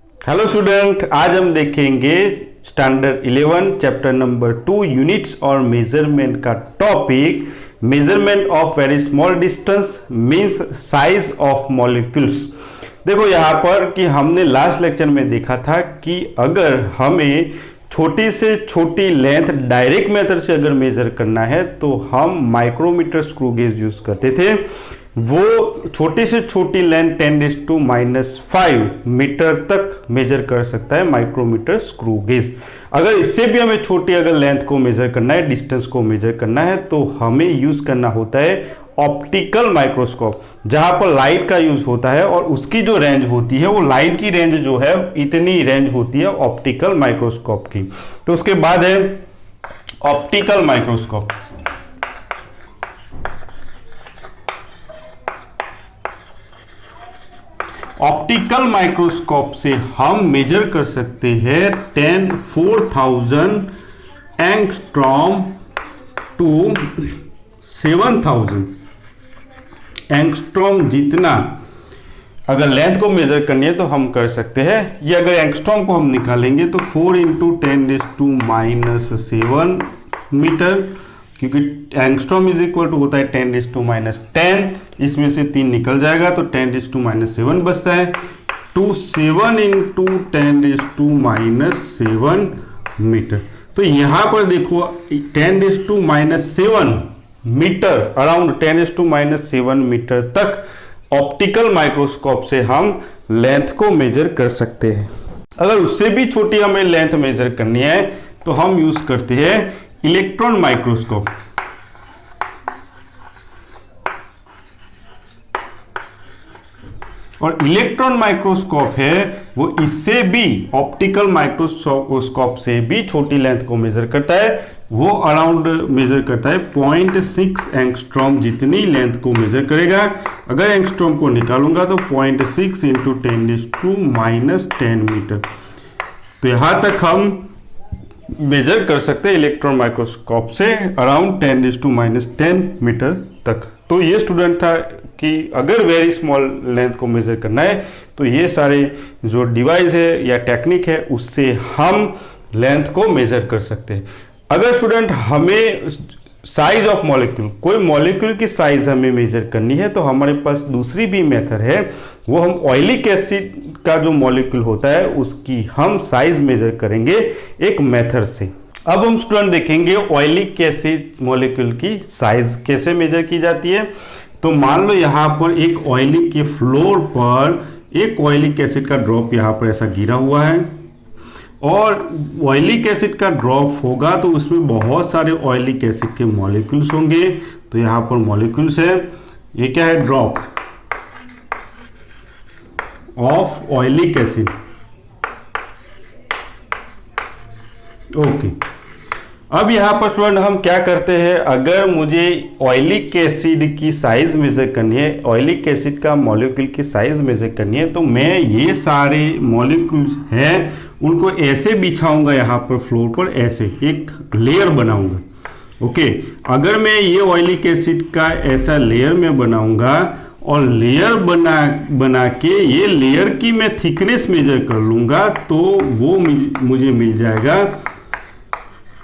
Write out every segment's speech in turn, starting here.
Hello student, आज हम देखेंगे स्टैंडर्ड 11 चैप्टर नंबर 2 यूनिट्स और मेजरमेंट का topic measurement of very small distance means size of molecules. देखो यहाँ पर कि हमने लास्ट लेक्चर में देखा था कि अगर हमें छोटी से छोटी लेंथ डायरेक्ट मेथड से अगर मेजर करना है तो हम माइक्रोमीटर स्क्रू गेज यूज करते थे। वो छोटी से छोटी लेंथ 10⁻⁻5 मीटर तक मेजर कर सकता है माइक्रोमीटर स्क्रू गेज। अगर इससे भी हमें छोटी अगर लेंथ को मेजर करना है, डिस्टेंस को मेजर करना है, तो हमें यूज करना होता है ऑप्टिकल माइक्रोस्कोप, जहां पर लाइट का यूज होता है और उसकी जो रेंज होती है वो लाइट की रेंज जो है इतनी रेंज होती है ऑप्टिकल माइक्रोस्कोप की। तो उसके बाद है ऑप्टिकल माइक्रोस्कोप। ऑप्टिकल माइक्रोस्कोप से हम मेजर कर सकते हैं 4000 एंगस्ट्रॉम टू 7000 एंगस्ट्रॉम जितना अगर लेंथ को मेजर करनी है तो हम कर सकते हैं। ये अगर एंगस्ट्रॉम को हम निकालेंगे तो 4 × 10⁻⁻7 मीटर, क्योंकि एंगस्ट्रॉम इज इक्वल टू होता है 10⁻10, इसमें से 3 निकल जाएगा तो 10⁻7 बचता है, टू 7 × 10⁻7 मीटर। तो यहां पर देखो 10⁻7 मीटर, अराउंड 10⁻7 मीटर तक ऑप्टिकल माइक्रोस्कोप से हम लेंथ को मेजर कर सकते हैं। अगर उससे भी छोटी हमें लेंथ मेजर करनी है तो हम यूज करते हैं इलेक्ट्रॉन माइक्रोस्कोप। और इलेक्ट्रॉन माइक्रोस्कोप है वो इससे भी ऑप्टिकल माइक्रोस्कोप से भी छोटी लेंथ को मेजर करता है। वो अराउंड मेजर करता है 0.6 एंगस्ट्रॉम जितनी लेंथ को मेजर करेगा। अगर एंगस्ट्रॉम को निकालूंगा तो 0.6 × 10⁻10 मीटर। तो यहां तक हम मेजर कर सकते हैं इलेक्ट्रॉन माइक्रोस्कोप से अराउंड 10⁻10 मीटर तक। तो ये स्टूडेंट था कि अगर वेरी स्मॉल लेंथ को मेजर करना है तो ये सारे जो डिवाइस है या टेक्निक है उससे हम लेंथ को मेजर कर सकते हैं। अगर स्टूडेंट हमें साइज ऑफ मॉलिक्यूल, कोई मॉलिक्यूल की साइज हमें मेजर करनी है तो हमारे पास दूसरी भी मेथड है, वो हम ऑयलिक एसिड का जो मॉलिक्यूल होता है उसकी हम साइज मेजर करेंगे एक मेथड से। अब हम स्टूडेंट देखेंगे ऑयलिक एसिड मॉलिक्यूल की साइज कैसे मेजर की जाती है। तो मान लो यहाँ पर एक ऑयलिक के फ्लोर पर एक ऑयलिक एसिड का ड्रॉप यहाँ पर ऐसा गिरा हुआ है और ऑयलिक एसिड का ड्रॉप होगा तो उसमें बहुत सारे ऑयलिक एसिड के मॉलिक्यूल्स होंगे। तो यहाँ पर मॉलिक्यूल्स है, ये क्या है, drop of oleic acid. Okay, अब यहाँ पर स्टूडेंट हम क्या करते हैं, अगर मुझे ऑयलिक एसिड की साइज मेजर करनी है, ऑयलिक एसिड का मॉलिक्यूल की साइज मेजर करनी है, तो मैं ये सारे मॉलिक्यूल्स हैं उनको ऐसे बिछाऊंगा यहाँ पर फ्लोर पर, ऐसे एक लेयर बनाऊंगा। ओके, अगर मैं ये ऑयलिक एसिड का ऐसा लेयर में बनाऊंगा और लेयर बना के ये लेयर की मैं थिकनेस मेजर कर लूंगा तो वो मुझे मिल जाएगा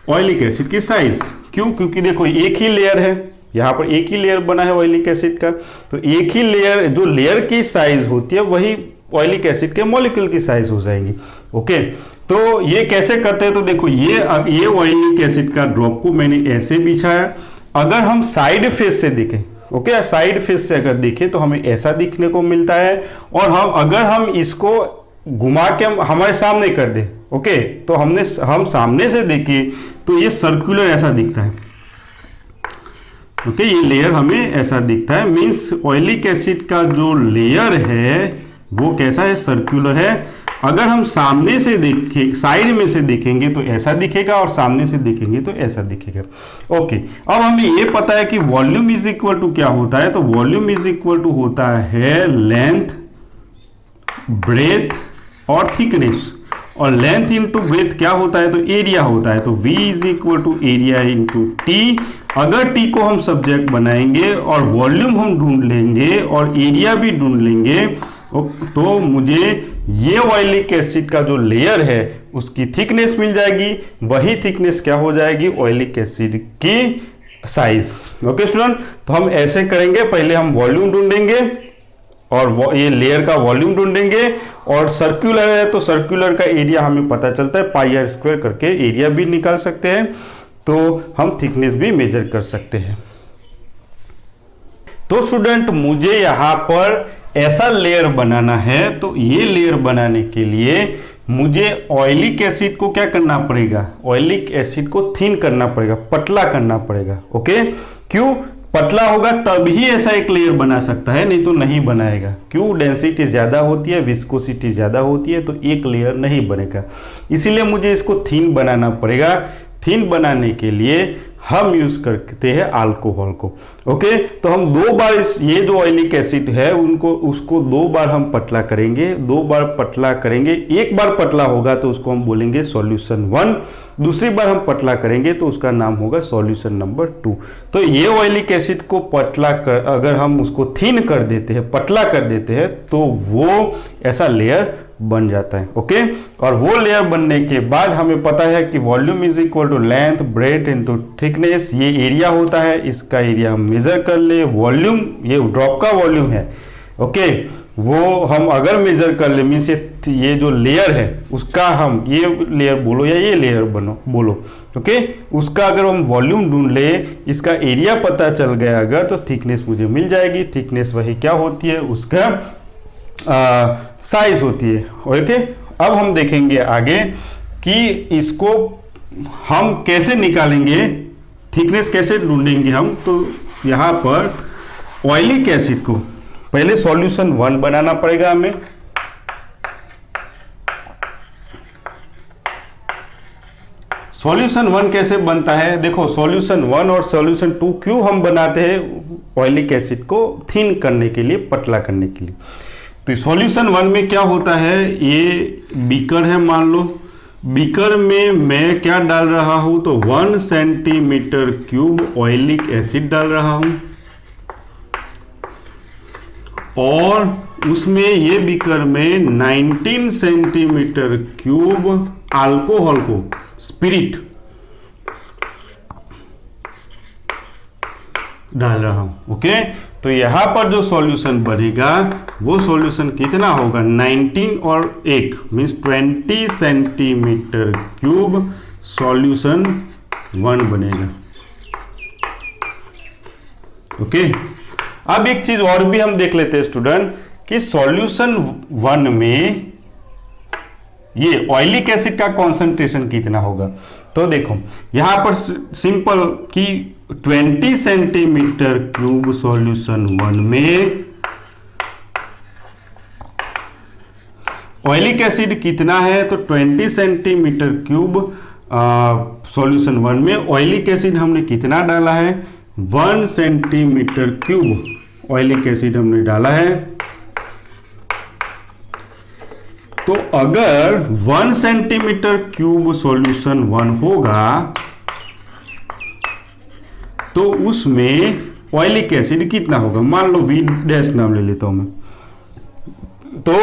ऑयलिक एसिड की साइज। क्यों? क्योंकि देखो एक ही लेयर है, यहाँ पर एक ही लेयर बना है ऑयलिक एसिड का, तो एक ही लेयर, जो लेयर की साइज होती है वही ऑयलिक एसिड के मॉलिक्यूल की साइज हो जाएगी। ओके, तो ये कैसे करते हैं, तो देखो ये ऑयलिक एसिड का ड्रॉप को मैंने ऐसे बिछाया। अगर हम साइड फेस से देखें, ओके, साइड फेस से अगर देखें तो हमें ऐसा दिखने को मिलता है। और अगर हम इसको घुमा के हमारे सामने कर दे, ओके, तो हम सामने से देखें तो ये सर्कुलर ऐसा दिखता है। ओके, ये लेयर हमें ऐसा दिखता है, मींस ऑयलिक एसिड का जो लेयर है वो कैसा है, सर्कुलर है। अगर हम सामने से देखें, साइड में से देखेंगे तो ऐसा दिखेगा और सामने से देखेंगे तो ऐसा दिखेगा। ओके, अब हमें ये पता है कि वॉल्यूम इज इक्वल टू क्या होता है, तो वॉल्यूम इज इक्वल टू होता है लेंथ, ब्रेथ और थिकनेस। और लेंथ इंटू ब्रेथ क्या होता है, तो एरिया होता है। तो V is equal to area into t. अगर टी को हम सब्जेक्ट बनाएंगे और वॉल्यूम हम ढूंढ लेंगे और एरिया भी ढूंढ लेंगे तो मुझे ये ऑयलिक एसिड का जो लेयर है उसकी थिकनेस मिल जाएगी, वही थिकनेस क्या हो जाएगी, ऑयलिक एसिड की साइज। ओके स्टूडेंट, तो हम ऐसे करेंगे, पहले हम वॉल्यूम ढूंढेंगे और ये लेयर का वॉल्यूम ढूंढेंगे, और सर्कुलर है तो सर्कुलर का एरिया हमें पता चलता है, पाई आर स्क्वायर करके एरिया भी निकाल सकते हैं, तो हम थिकनेस भी मेजर कर सकते हैं। तो स्टूडेंट मुझे यहां पर ऐसा लेयर बनाना है, तो ये लेयर बनाने के लिए मुझे ऑयलिक एसिड को क्या करना पड़ेगा, ऑयलिक एसिड को थिन करना पड़ेगा, पतला करना पड़ेगा। ओके, क्यों? पतला होगा तभी ऐसा एक लेयर बना सकता है, नहीं तो नहीं बनाएगा। क्यों? डेंसिटी ज़्यादा होती है, विस्कोसिटी ज़्यादा होती है, तो एक लेयर नहीं बनेगा। इसीलिए मुझे इसको थिन बनाना पड़ेगा। थिन बनाने के लिए हम यूज करते हैं अल्कोहल को। ओके, तो हम 2 बार ये जो ऑयलिक एसिड है उसको 2 बार हम पतला करेंगे, 2 बार पतला करेंगे। एक बार पतला होगा तो उसको हम बोलेंगे सॉल्यूशन 1, दूसरी बार हम पतला करेंगे तो उसका नाम होगा सॉल्यूशन नंबर 2। तो ये ऑयलिक एसिड को पतला कर, अगर हम उसको थिन कर देते हैं, पतला कर देते हैं, तो वो ऐसा लेयर बन जाता है। ओके, और वो लेयर बनने के बाद हमें पता है कि volume is equal to length breadth into thickness, ये एरिया होता है, इसका एरिया हम मेजर कर ले। वॉल्यूम ये ड्रॉप का वॉल्यूम है। ओके, वो हम अगर मेजर कर ले, मीन्स ये जो लेयर है उसका हम ये लेयर बोलो या ये लेयर बोलो, ओके, उसका अगर हम वॉल्यूम ढूंढ ले, इसका एरिया पता चल गया अगर, तो थिकनेस मुझे मिल जाएगी। थिकनेस वही क्या होती है, उसका साइज होती है। ओके, अब हम देखेंगे आगे कि इसको हम कैसे निकालेंगे, थिकनेस कैसे ढूंढेंगे हम। तो यहाँ पर ऑयलिक एसिड को पहले सॉल्यूशन 1 बनाना पड़ेगा हमें। सॉल्यूशन 1 कैसे बनता है, देखो सॉल्यूशन 1 और सॉल्यूशन 2 क्यों हम बनाते हैं, ऑयलिक एसिड को थिन करने के लिए, पतला करने के लिए। तो सॉल्यूशन 1 में क्या होता है, ये बीकर है मान लो, बीकर में मैं क्या डाल रहा हूं, तो 1 सेंटीमीटर क्यूब ऑयलिक एसिड डाल रहा हूं, और उसमें ये बीकर में 19 सेंटीमीटर क्यूब अल्कोहल को, स्पिरिट डाल रहा हूं। ओके, तो यहां पर जो सॉल्यूशन बनेगा वो सॉल्यूशन कितना होगा, 19 और 1 मीन्स 20 सेंटीमीटर क्यूब सॉल्यूशन 1 बनेगा। ओके, अब एक चीज और भी हम देख लेते हैं स्टूडेंट कि सॉल्यूशन 1 में ये ऑयलिक एसिड का कॉन्सेंट्रेशन कितना होगा। तो देखो यहां पर सिंपल कि 20 सेंटीमीटर क्यूब सॉल्यूशन 1 में ऑयलिक एसिड कितना है, तो 20 सेंटीमीटर क्यूब सॉल्यूशन 1 में ऑयलिक एसिड हमने कितना डाला है, 1 सेंटीमीटर क्यूब ऑयलिक एसिड हमने डाला है। तो अगर 1 सेंटीमीटर क्यूब सॉल्यूशन 1 होगा तो उसमें ऑयलिक एसिड कितना होगा, मान लो V डैश नाम ले लेता हूं मैं। तो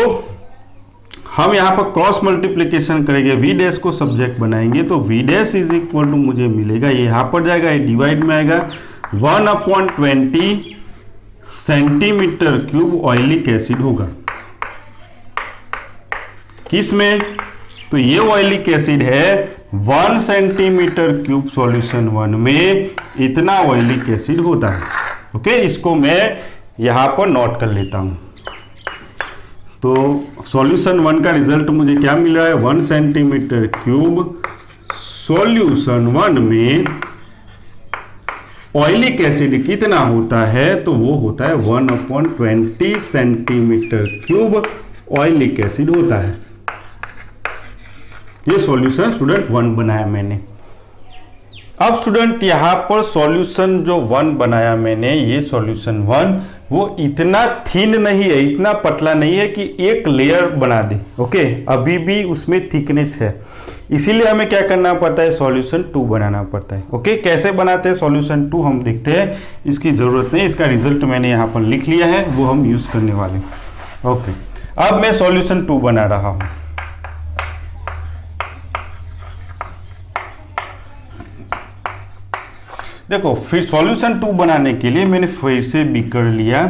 हम यहां पर क्रॉस मल्टीप्लिकेशन करेंगे, V डैश को सब्जेक्ट बनाएंगे, तो V dash is equal to मुझे मिलेगा, ये यहां पर जाएगा, ये डिवाइड में आएगा, 1/20 सेंटीमीटर क्यूब ऑयलिक एसिड होगा। किसमें, तो ये ऑयलिक एसिड है 1 सेंटीमीटर क्यूब सॉल्यूशन 1 में इतना ऑयलिक एसिड होता है। ओके, इसको मैं यहां पर नोट कर लेता हूं। तो सॉल्यूशन 1 का रिजल्ट मुझे क्या मिल रहा है, 1 सेंटीमीटर क्यूब सॉल्यूशन 1 में ऑयलिक एसिड कितना होता है, तो वो होता है 1/20 सेंटीमीटर क्यूब ऑयलिक एसिड होता है। ये सॉल्यूशन स्टूडेंट 1 बनाया मैंने। अब स्टूडेंट यहां पर सॉल्यूशन जो 1 बनाया मैंने, ये सॉल्यूशन 1 वो इतना थिन नहीं है, इतना पतला नहीं है कि एक लेयर बना दे। ओके, अभी भी उसमें थिकनेस है, इसीलिए हमें क्या करना पड़ता है, सॉल्यूशन 2 बनाना पड़ता है। ओके, कैसे बनाते हैं सॉल्यूशन 2 हम देखते हैं, इसकी जरूरत नहीं, इसका रिजल्ट मैंने यहाँ पर लिख लिया है, वो हम यूज करने वाले। ओके, अब मैं सॉल्यूशन 2 बना रहा हूं। देखो फिर सॉल्यूशन 2 बनाने के लिए मैंने फिर से बीकर लिया।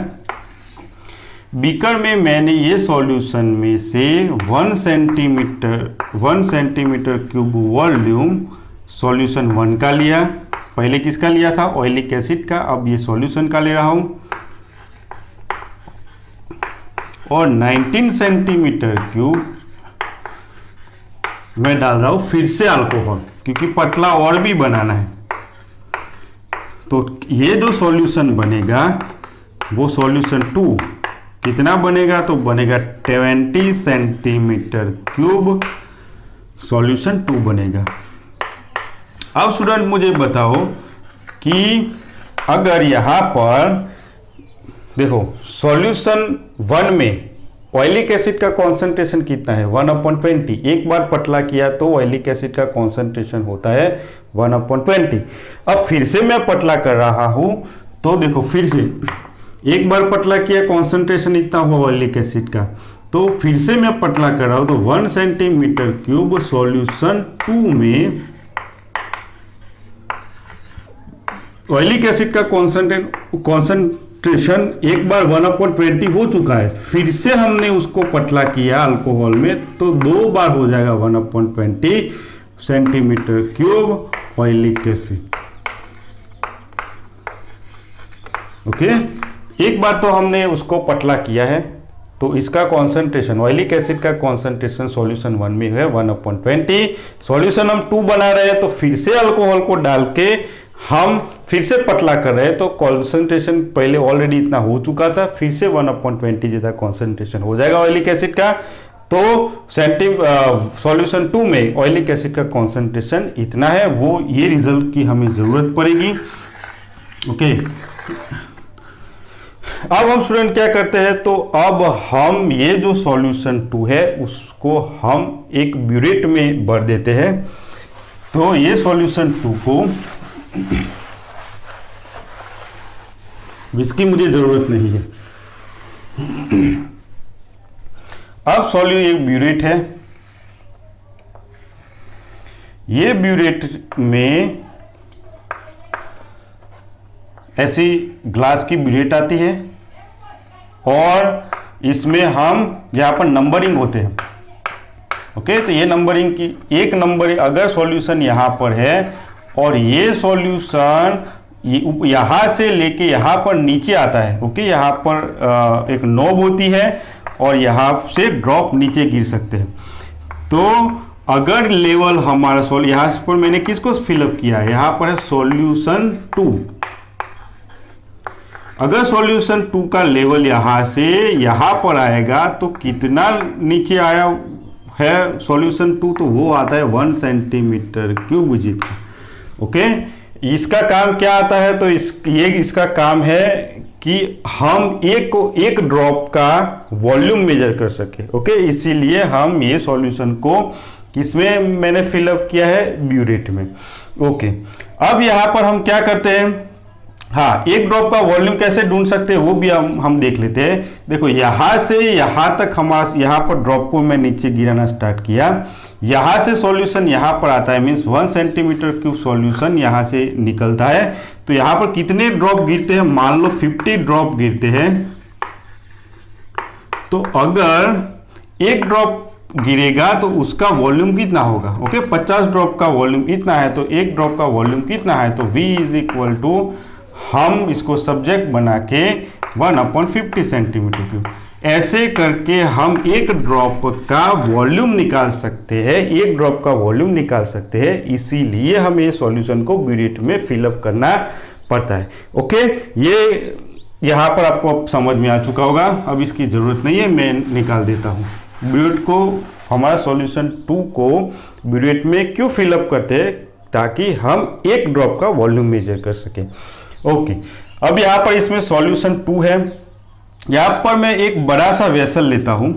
बीकर में मैंने ये सॉल्यूशन में से 1 सेंटीमीटर क्यूब वॉल्यूम सॉल्यूशन 1 का लिया। पहले किसका लिया था? ऑयलिक एसिड का। अब ये सॉल्यूशन का ले रहा हूं। और 19 सेंटीमीटर क्यूब मैं डाल रहा हूं फिर से अल्कोहल, क्योंकि पतला और भी बनाना है। तो ये जो सॉल्यूशन बनेगा वो सॉल्यूशन 2 कितना बनेगा? तो बनेगा 20 सेंटीमीटर क्यूब सॉल्यूशन 2 बनेगा। अब स्टूडेंट मुझे बताओ कि अगर यहां पर देखो सॉल्यूशन 1 में ऑयलिक एसिड का कॉन्सेंट्रेशन कितना है? 1/20। एक बार पतला किया तो ऑयलिक एसिड का कॉन्सेंट्रेशन होता है 1/20। अब फिर से मैं पतला कर रहा हूं तो देखो फिर से एक बार पतला किया, कॉन्सेंट्रेशन इतना हुआ ऑयलिक एसिड का, तो फिर से मैं पतला कर रहा हूं तो 1 सेंटीमीटर क्यूब सॉल्यूशन 2 में ऑयलिक एसिड का कॉन्सेंट्रेशन एक बार 1/20 हो चुका है। फिर से हमने उसको पतला किया अल्कोहल में तो 2 बार हो जाएगा 1/20 centimetre cube oleic acid. Okay, एक बार तो हमने उसको पतला किया है तो इसका कॉन्सेंट्रेशन ऑयलिक एसिड का कॉन्सेंट्रेशन सॉल्यूशन 1 में है 1/20। सॉल्यूशन हम 2 बना रहे हैं तो फिर से अल्कोहल को डाल के हम फिर से पतला कर रहे हैं तो कॉन्सेंट्रेशन पहले ऑलरेडी इतना हो चुका था, फिर से 1/20 जितना कॉन्सेंट्रेशन हो जाएगा ऑयलिक एसिड का। तो सॉल्यूशन 2 में ऑयलिक एसिड का कॉन्सेंट्रेशन इतना है, वो ये रिजल्ट की हमें जरूरत पड़ेगी। ओके, अब हम स्टूडेंट क्या करते हैं, तो अब हम ये जो सॉल्यूशन 2 है उसको हम एक ब्यूरेट में भर देते हैं। तो ये सॉल्यूशन 2 को इसकी मुझे जरूरत नहीं है। अब एक ब्यूरेट है, ये ब्यूरेट में ऐसी ग्लास की ब्यूरेट आती है और इसमें हम यहाँ पर नंबरिंग होते हैं। ओके, तो ये नंबरिंग की एक नंबर अगर सॉल्यूशन यहाँ पर है और ये सॉल्यूशन यहाँ से लेके यहाँ पर नीचे आता है। ओके, यहाँ पर एक नोब होती है और यहाँ से ड्रॉप नीचे गिर सकते हैं। तो अगर लेवल हमारा यहाँ पर मैंने किसको फिलअप किया है, यहाँ पर है सॉल्यूशन 2। अगर सॉल्यूशन 2 का लेवल यहाँ से यहाँ पर आएगा तो कितना नीचे आया है सॉल्यूशन 2, तो वो आता है 1 सेंटीमीटर क्यूब जितना। ओके, इसका काम क्या आता है, तो इसका काम है कि हम एक ड्रॉप का वॉल्यूम मेजर कर सके। ओके, इसीलिए हम ये सॉल्यूशन को किसमें मैंने फिलअप किया है, ब्यूरेट में। ओके, अब यहाँ पर हम क्या करते हैं, हाँ, एक ड्रॉप का वॉल्यूम कैसे ढूंढ सकते हैं वो भी हम देख लेते हैं। देखो यहाँ से यहाँ तक हमारा यहाँ पर ड्रॉप को मैं नीचे गिराना स्टार्ट किया, यहाँ से सॉल्यूशन यहाँ पर आता है, मीन्स 1 सेंटीमीटर क्यूब सॉल्यूशन यहाँ से निकलता है। तो यहाँ पर कितने ड्रॉप गिरते हैं, मान लो 50 ड्रॉप गिरते हैं। तो अगर एक ड्रॉप गिरेगा तो उसका वॉल्यूम कितना होगा। ओके, 50 ड्रॉप का वॉल्यूम इतना है तो एक ड्रॉप का वॉल्यूम कितना है, तो V इज इक्वल टू, हम इसको सब्जेक्ट बना के 1/50 सेंटीमीटर क्यूब, ऐसे करके हम एक ड्रॉप का वॉल्यूम निकाल सकते हैं, एक ड्रॉप का वॉल्यूम निकाल सकते हैं। इसीलिए हमें सॉल्यूशन को ब्यूरेट में फिलअप करना पड़ता है। ओके, ये यहाँ पर आपको समझ में आ चुका होगा, अब इसकी ज़रूरत नहीं है, मैं निकाल देता हूँ। ब्यूरेट को, हमारा सॉल्यूशन 2 को ब्यूरेट में क्यों फिलअप करते हैं, ताकि हम एक ड्रॉप का वॉल्यूम मेजर कर सकें। ओके, अब यहाँ पर इसमें सॉल्यूशन 2 है। यहाँ पर मैं एक बड़ा सा वेसल लेता हूं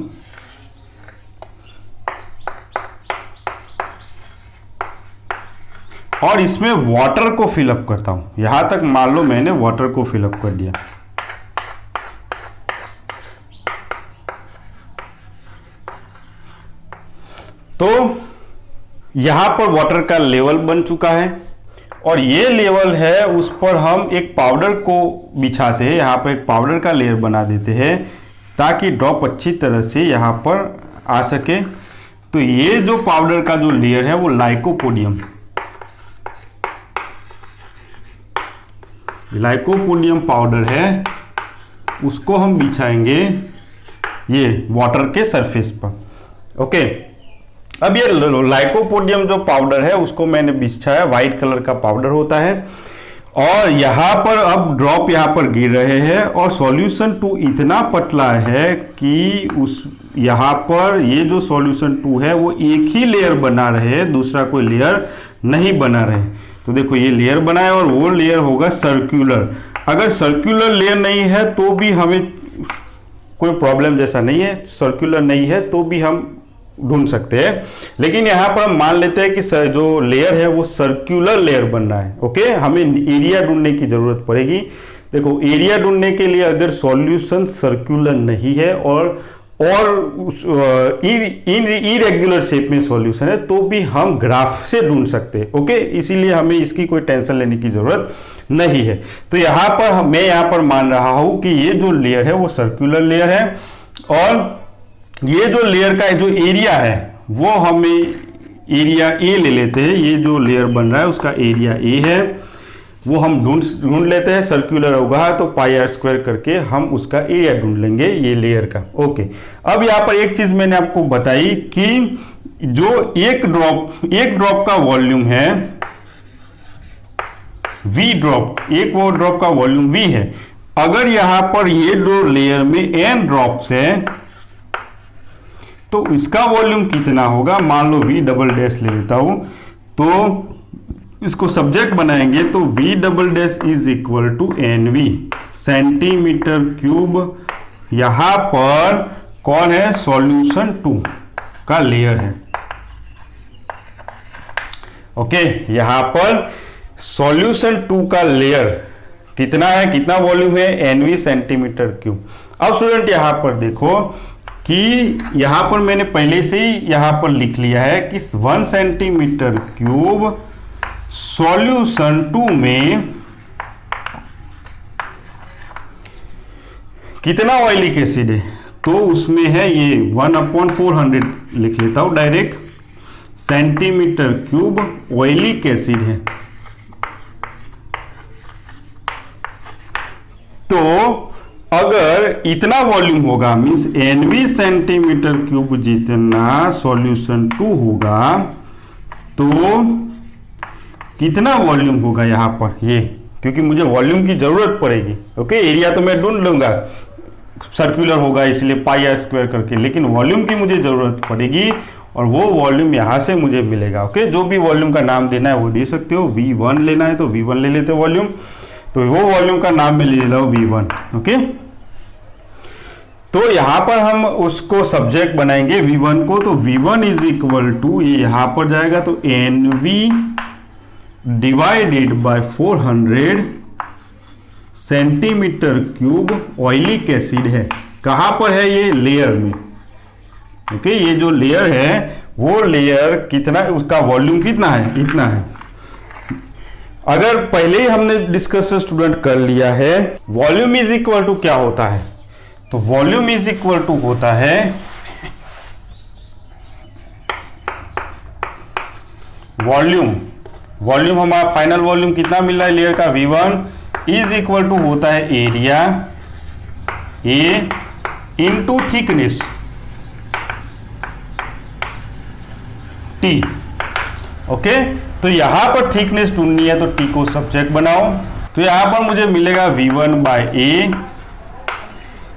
और इसमें वाटर को फिलअप करता हूं। यहां तक मान लो मैंने वाटर को फिलअप कर दिया। तो यहाँ पर वाटर का लेवल बन चुका है और ये लेवल है, उस पर हम एक पाउडर को बिछाते हैं, यहाँ पर एक पाउडर का लेयर बना देते हैं ताकि ड्रॉप अच्छी तरह से यहाँ पर आ सके। तो ये जो पाउडर का जो लेयर है वो लाइकोपोडियम पाउडर है, उसको हम बिछाएंगे ये वाटर के सरफेस पर। ओके, अब ये लाइकोपोडियम जो पाउडर है उसको मैंने बिछाया, व्हाइट कलर का पाउडर होता है और यहाँ पर अब ड्रॉप यहाँ पर गिर रहे हैं और सॉल्यूशन 2 इतना पतला है कि उस यहाँ पर ये जो सॉल्यूशन 2 है वो एक ही लेयर बना रहे, दूसरा कोई लेयर नहीं बना रहे। तो देखो ये लेयर बना है और वो लेयर होगा सर्कुलर। अगर सर्कुलर लेयर नहीं है तो भी हमें कोई प्रॉब्लम जैसा नहीं है, सर्कुलर नहीं है तो भी हम ढूंढ सकते हैं, लेकिन यहाँ पर हम मान लेते हैं कि जो लेयर है वो सर्कुलर लेयर बनना है। ओके, हमें एरिया ढूंढने की जरूरत पड़ेगी। देखो एरिया ढूंढने के लिए अगर सॉल्यूशन सर्कुलर नहीं है और इरेगुलर शेप में सॉल्यूशन है तो भी हम ग्राफ से ढूंढ सकते हैं। ओके, इसीलिए हमें इसकी कोई टेंशन लेने की जरूरत नहीं है। तो यहाँ पर मैं यहाँ पर मान रहा हूं कि ये जो लेयर है वो सर्कुलर लेयर है और ये जो लेयर का जो एरिया है वो हमें एरिया ए ले लेते हैं। ये जो लेयर बन रहा है उसका एरिया ए है, वो हम ढूंढ लेते हैं। सर्कुलर होगा तो पाई आर स्क्वायर करके हम उसका एरिया ढूंढ लेंगे ये लेयर का। ओके, अब यहाँ पर एक चीज मैंने आपको बताई कि जो एक ड्रॉप का वॉल्यूम है वी ड्रॉप, एक वो ड्रॉप का वॉल्यूम वी है। अगर यहां पर ये दो लेयर में एन ड्रॉप्स है तो इसका वॉल्यूम कितना होगा, मान लो वी डबल डैश ले लेता हूं, तो इसको सब्जेक्ट बनाएंगे तो V double dash is equal to n V centimetre cube. यहां पर कौन है, सॉल्यूशन 2 का लेयर है। ओके, यहां पर सॉल्यूशन 2 का लेयर कितना है, कितना वॉल्यूम है, एनवी सेंटीमीटर क्यूब। अब स्टूडेंट यहां पर देखो कि यहां पर मैंने पहले से ही यहां पर लिख लिया है कि 1 सेंटीमीटर क्यूब सॉल्यूशन 2 में कितना ऑयलिक एसिड है, तो उसमें है ये 1/400 लिख लेता हूं direct, centimetre cube oleic acid है। तो अगर इतना वॉल्यूम होगा मींस एनवी सेंटीमीटर क्यूब जितना सॉल्यूशन 2 होगा तो कितना वॉल्यूम होगा यहां पर ये, क्योंकि मुझे वॉल्यूम की जरूरत पड़ेगी। ओके, एरिया तो मैं ढूंढ लूंगा, सर्कुलर होगा इसलिए पाई आर स्क्वायर करके, लेकिन वॉल्यूम की मुझे जरूरत पड़ेगी और वो वॉल्यूम यहां से मुझे मिलेगा। ओके, जो भी वॉल्यूम का नाम देना है वो दे सकते हो। V1 लेना है तो V1 ले लेते वॉल्यूम, तो वो वॉल्यूम का नाम में ले लेता हूं V1। ओके, तो यहां पर हम उसको सब्जेक्ट बनाएंगे V1 को, तो V1 इज इक्वल टू ये यहां पर जाएगा तो NV divided by 400 centimetre cube oleic acid है। कहां पर है, ये लेयर में। ओके, ये जो लेयर है वो लेयर कितना, उसका वॉल्यूम कितना है, इतना है। अगर पहले ही हमने डिस्कस स्टूडेंट कर लिया है वॉल्यूम इज इक्वल टू क्या होता है, तो वॉल्यूम इज इक्वल टू होता है वॉल्यूम हमारा फाइनल वॉल्यूम कितना मिल रहा है लेयर का, V1 इज इक्वल टू होता है area A into thickness T। Okay, तो यहां पर थिकनेस ढूंढनी है तो T को सब्जेक्ट बनाओ, तो यहां पर मुझे मिलेगा V1 बाय ए।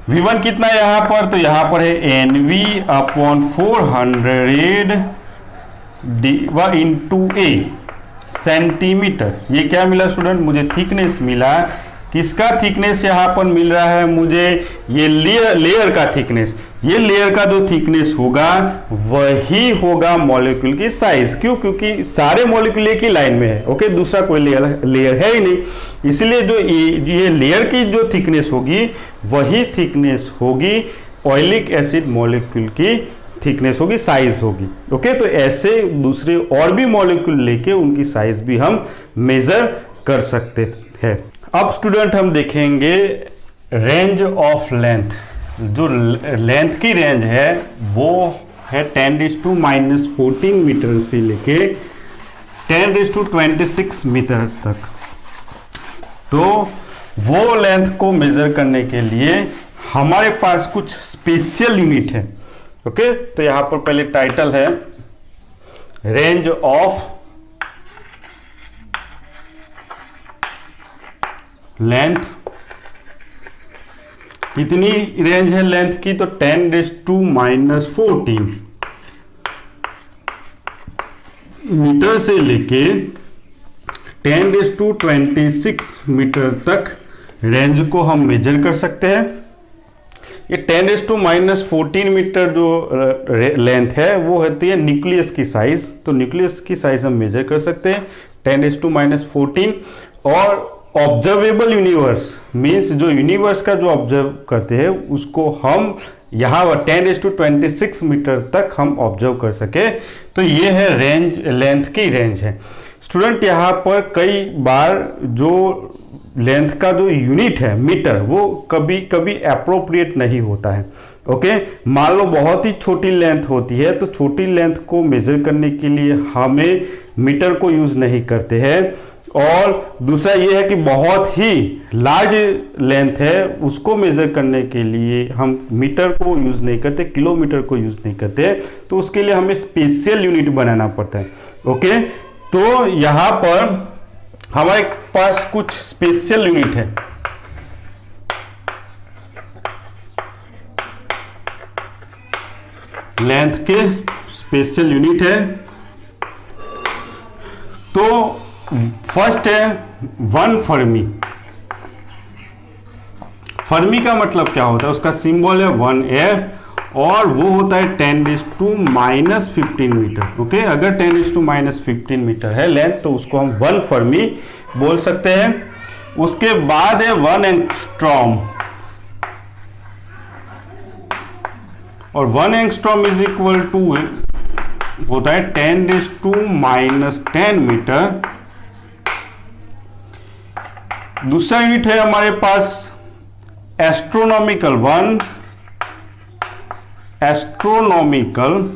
V1 कितना है यहां पर, तो यहां पर है NV/400 इंटू ए सेंटीमीटर। ये क्या मिला स्टूडेंट, मुझे थिकनेस मिला। किसका थिकनेस यहां पर मिल रहा है मुझे, ये लेयर का थिकनेस। ये लेयर का जो थिकनेस होगा वही होगा मॉलिक्यूल की साइज। क्यों, क्योंकि सारे मॉलिक्यूल एक ही लाइन में है। ओके, दूसरा कोई लेयर है ही नहीं, इसलिए जो ये लेयर की जो थिकनेस होगी वही थिकनेस होगी ऑयलिक एसिड मॉलिक्यूल की थिकनेस होगी, साइज होगी। ओके, तो ऐसे दूसरे और भी मॉलिक्यूल लेके उनकी साइज भी हम मेजर कर सकते हैं। अब स्टूडेंट हम देखेंगे रेंज ऑफ लेंथ। जो लेंथ की रेंज है वो है 10⁻⁻14 मीटर से लेके 10⁻26 मीटर तक। तो वो लेंथ को मेजर करने के लिए हमारे पास कुछ स्पेशल यूनिट है। ओके, तो यहां पर पहले टाइटल है रेंज ऑफ लेंथ। कितनी रेंज है लेंथ की? तो 10⁻⁻14 मीटर से लेके 10⁻26 मीटर तक रेंज को हम मेजर कर सकते हैं। ये 10⁻⁻14 मीटर जो लेंथ है वो होती है न्यूक्लियस की साइज। तो न्यूक्लियस की साइज हम मेजर कर सकते हैं 10⁻⁻14। और ऑब्जर्वेबल यूनिवर्स मीन्स जो यूनिवर्स का जो ऑब्जर्व करते हैं उसको हम यहाँ 10⁻26 मीटर तक हम ऑब्जर्व कर सके। तो ये है रेंज, लेंथ की रेंज है। स्टूडेंट यहाँ पर कई बार जो लेंथ का जो यूनिट है मीटर वो कभी कभी अप्रोप्रिएट नहीं होता है। ओके, मान लो बहुत ही छोटी लेंथ होती है तो छोटी लेंथ को मेजर करने के लिए हमें मीटर को यूज नहीं करते हैं। और दूसरा ये है कि बहुत ही लार्ज लेंथ है उसको मेजर करने के लिए हम मीटर को यूज नहीं करते, किलोमीटर को यूज नहीं करते। तो उसके लिए हमें स्पेशल यूनिट बनाना पड़ता है। ओके, तो यहां पर हमारे पास कुछ स्पेशल यूनिट है। लेंथ के स्पेशल यूनिट है। तो फर्स्ट है 1 फर्मी। फर्मी का मतलब क्या होता है? उसका सिंबल है 1F और वो होता है 10⁻⁻15 मीटर। ओके, अगर 10⁻⁻15 मीटर है लेंथ तो उसको हम 1 फर्मी बोल सकते हैं। उसके बाद है 1 एंगस्ट्रॉम और 1 एंगस्ट्रॉम इज इक्वल टू होता है 10⁻⁻10 मीटर। दूसरा यूनिट है हमारे पास एस्ट्रोनॉमिकल 1 एस्ट्रोनॉमिकल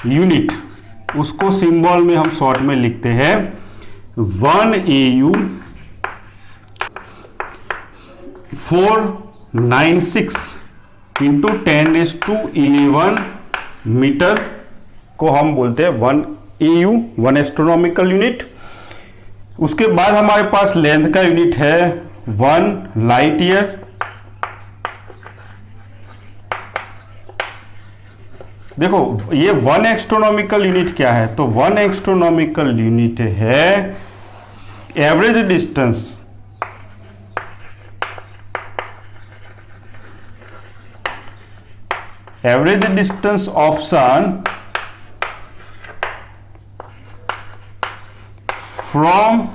यूनिट। उसको सिंबल में हम शॉर्ट में लिखते हैं 1 AU 496 इंटू 10⁻11 मीटर को हम बोलते हैं 1 AU 1 एस्ट्रोनॉमिकल यूनिट। उसके बाद हमारे पास लेंथ का यूनिट है 1 लाइट ईयर। देखो ये 1 एस्ट्रोनॉमिकल यूनिट क्या है? तो 1 एस्ट्रोनॉमिकल यूनिट है average distance of sun from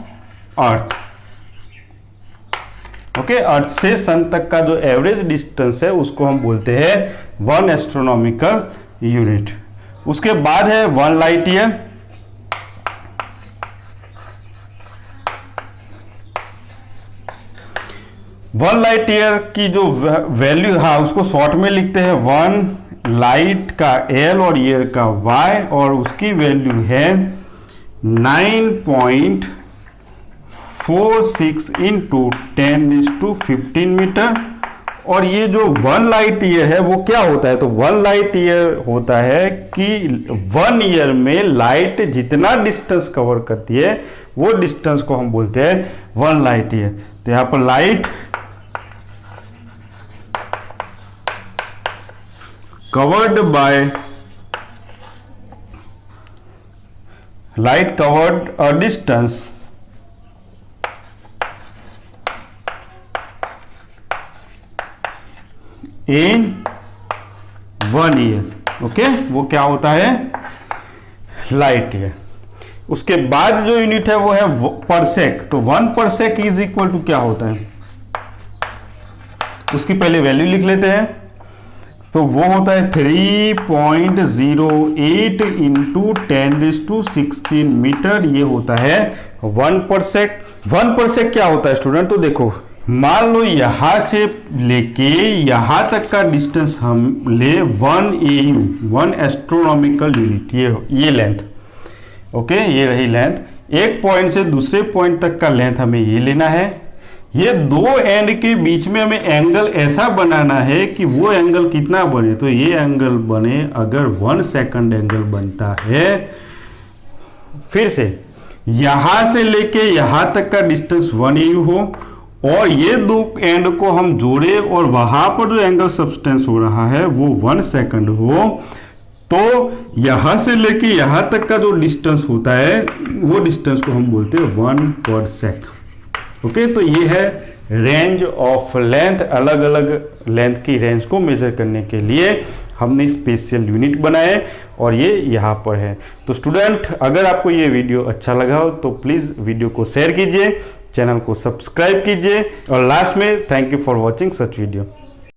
earth. Okay, earth से सन तक का जो एवरेज डिस्टेंस है उसको हम बोलते हैं 1 एस्ट्रोनॉमिकल यूनिट। उसके बाद है 1 light year. One light year की जो वैल्यू, हाँ उसको शॉर्ट में लिखते हैं 1 लाइट का L और ईयर का Y और उसकी वैल्यू है 9.46 इंटू 10⁻15 मीटर। और ये जो 1 लाइट ईयर है वो क्या होता है? तो 1 लाइट ईयर होता है कि 1 ईयर में लाइट जितना डिस्टेंस कवर करती है वो डिस्टेंस को हम बोलते हैं 1 लाइट ईयर। तो यहां पर light covered a distance in 1 year. Okay, वो क्या होता है? Light year. उसके बाद जो यूनिट है वो है परसेक। तो 1 परसेक इज इक्वल टू क्या होता है? उसकी पहले वैल्यू लिख लेते हैं। तो वो होता है 3.08 इंटू 10⁻16 मीटर, ये होता है 1/sec। 1/sec क्या होता है स्टूडेंट? तो देखो, मान लो यहां से लेके यहां तक का डिस्टेंस हम ले 1 AU, 1 एस्ट्रोनॉमिकल यूनिट, ये लेंथ, ओके, ये रही लेंथ। एक पॉइंट से दूसरे पॉइंट तक का लेंथ हमें ये लेना है। ये दो एंड के बीच में हमें एंगल ऐसा बनाना है कि वो एंगल कितना बने, तो ये एंगल बने, अगर 1 सेकंड एंगल बनता है, फिर से यहां से लेके यहां तक का डिस्टेंस 1 AU हो, और ये दो एंड को हम जोड़े और वहां पर जो एंगल सब्सटेंस हो रहा है वो 1 सेकंड हो, तो यहां से लेके यहां तक का जो डिस्टेंस होता है वो डिस्टेंस को हम बोलते हैं 1/sec। ओके, तो ये है रेंज ऑफ लेंथ। अलग अलग लेंथ की रेंज को मेजर करने के लिए हमने स्पेशल यूनिट बनाए और ये यहाँ पर है। तो स्टूडेंट, अगर आपको ये वीडियो अच्छा लगा हो तो प्लीज़ वीडियो को शेयर कीजिए, चैनल को सब्सक्राइब कीजिए, और लास्ट में thank you for watching such video.